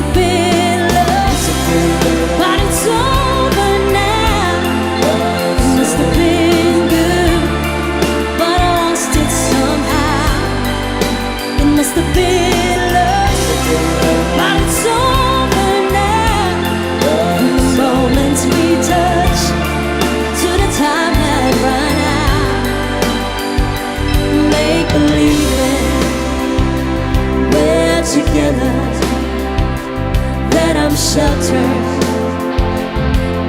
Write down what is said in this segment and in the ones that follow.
have been love, but it's over now. It must have been good, but I lost it somehow. It must have been love, but it's over now. From the moment we touched to the time had run out. Make believing we're together, that I'm sheltered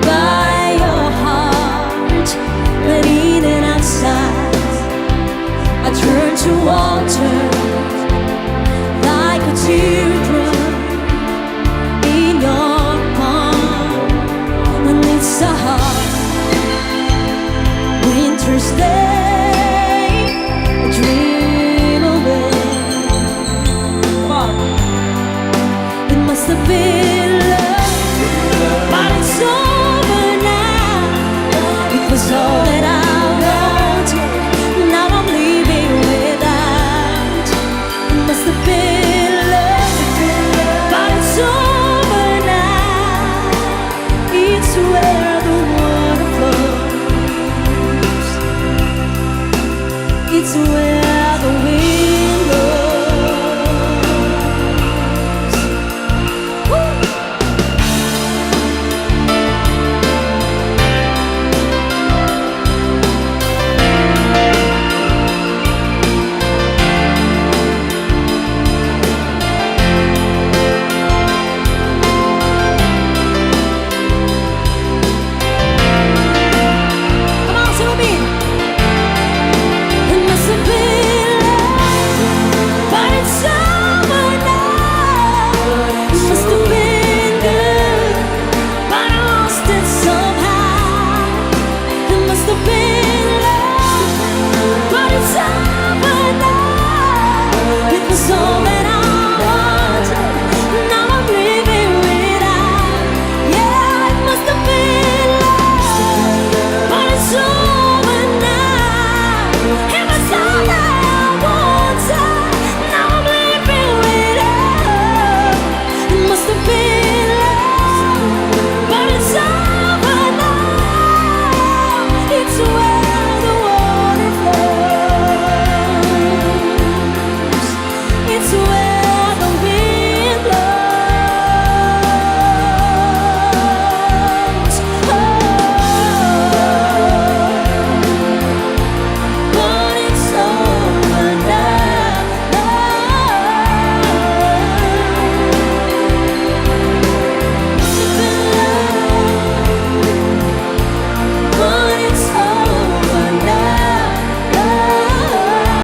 by your heart. But even outside, I turn to water like a teardrop in your palm. And it's a hard winter's day, a dream away. It must have been